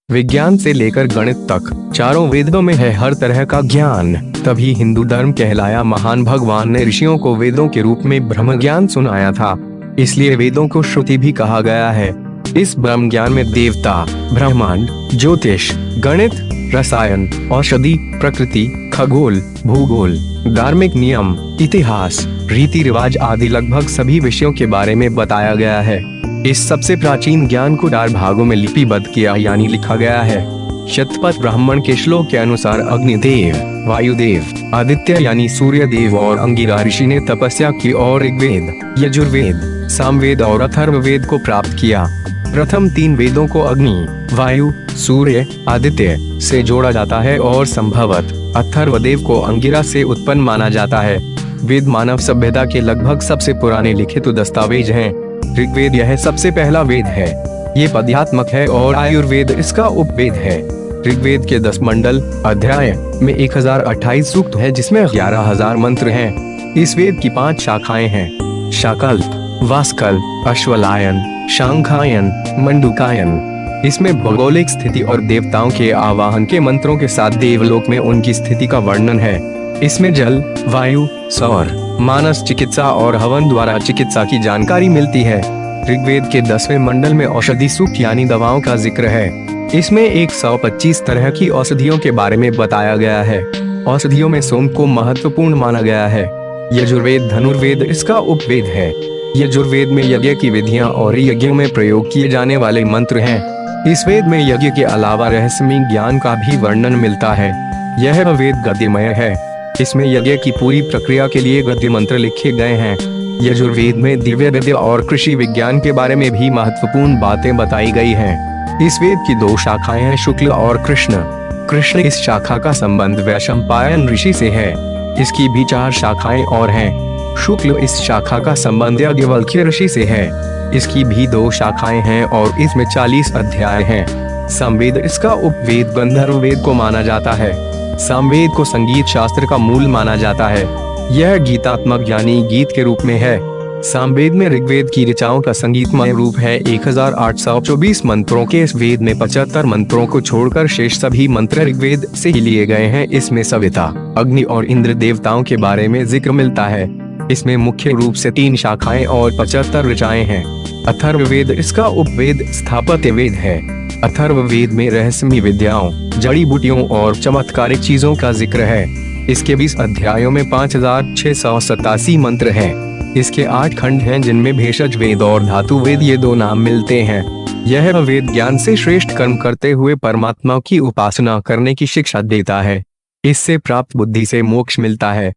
विज्ञान से लेकर गणित तक चारों वेदों में है हर तरह का ज्ञान। तभी हिंदू धर्म कहलाया। महान भगवान ने ऋषियों को वेदों के रूप में ब्रह्म ज्ञान सुनाया था, इसलिए वेदों को श्रुति भी कहा गया है। इस ब्रह्म ज्ञान में देवता, ब्रह्मांड, ज्योतिष, गणित, रसायन, औषधि, प्रकृति, खगोल, भूगोल, धार्मिक नियम, इतिहास, रीति रिवाज आदि लगभग सभी विषयों के बारे में बताया गया है। इस सबसे प्राचीन ज्ञान को 4 भागों में लिपिबद्ध किया यानी लिखा गया है। शतपथ ब्राह्मण के श्लोक के अनुसार अग्निदेव, वायुदेव, आदित्य यानी सूर्य देव और अंगिरा ऋषि ने तपस्या की और ऋग्वेद, यजुर्वेद, सामवेद और अथर्ववेद को प्राप्त किया। प्रथम 3 वेदों को अग्नि, वायु, सूर्य, आदित्य से जोड़ा जाता है और संभवत अथर्ववेद को अंगिरा से उत्पन्न माना जाता है। वेद मानव सभ्यता के लगभग सबसे पुराने लिखित दस्तावेज हैं। ऋग्वेद यह सबसे पहला वेद है। ये पद्यात्मक है और आयुर्वेद इसका उपवेद है। ऋग्वेद के 10 मंडल अध्याय में 1028 सूक्त है, जिसमें 11,000 मंत्र हैं। इस वेद की 5 शाखाएं हैं: शाकल्प, वास्कल, अश्वलायन, शांखायन, मंडूकायन। इसमें भौगोलिक स्थिति और देवताओं के आवाहन के मंत्रों के साथ देवलोक में उनकी स्थिति का वर्णन है। इसमें जल, वायु, सौर, मानस चिकित्सा और हवन द्वारा चिकित्सा की जानकारी मिलती है। ऋग्वेद के 10वें मंडल में औषधि सूक्त यानी दवाओं का जिक्र है। इसमें 125 तरह की औषधियों के बारे में बताया गया है। औषधियों में सोम को महत्वपूर्ण माना गया है। यजुर्वेद धनुर्वेद इसका उपवेद है। यजुर्वेद में यज्ञ की विधियां और यज्ञों में प्रयोग किए जाने वाले मंत्र हैं। इस वेद में यज्ञ के अलावा रहस्यमय ज्ञान का भी वर्णन मिलता है। यह वेद गद्यमय है। इसमें यज्ञ की पूरी प्रक्रिया के लिए गद्य मंत्र लिखे गए हैं। यजुर्वेद में दिव्य विद्या और कृषि विज्ञान के बारे में भी महत्वपूर्ण बातें बताई गई हैं। इस वेद की 2 शाखाएं हैं, शुक्ल और कृष्ण। कृष्ण इस शाखा का संबंध वैशंपायन ऋषि से है। इसकी भी 4 शाखाएं और हैं। शुक्ल इस शाखा का संबंध याज्ञवल्क्य ऋषि से है। इसकी भी 2 शाखाएं हैं और इसमें 40 अध्याय हैं। सामवेद इसका उपवेद गंधर्व वेद को माना जाता है। सामवेद को संगीत शास्त्र का मूल माना जाता है। यह गीतात्मक यानी गीत के रूप में है। सामवेद में ऋग्वेद की ऋचाओं का संगीतमय रूप है। 1824 मंत्रों के इस वेद में 75 मंत्रों को छोड़कर शेष सभी मंत्र ऋग्वेद से ही लिए गए हैं। इसमें सविता, अग्नि और इंद्र देवताओं के बारे में जिक्र मिलता है। इसमें मुख्य रूप से 3 शाखाएं और 75 ऋचाएं हैं। अथर्ववेद इसका उपवेद स्थापत्य वेद है। अथर्ववेद में रहस्यमय विद्याओं, जड़ी बूटियों और चमत्कारिक चीजों का जिक्र है। इसके 20 अध्यायों में 5687 मंत्र हैं। इसके 8 खंड हैं, जिनमें भेषज वेद और धातु वेद ये 2 नाम मिलते हैं। यह वेद ज्ञान से श्रेष्ठ कर्म करते हुए परमात्मा की उपासना करने की शिक्षा देता है। इससे प्राप्त बुद्धि से मोक्ष मिलता है।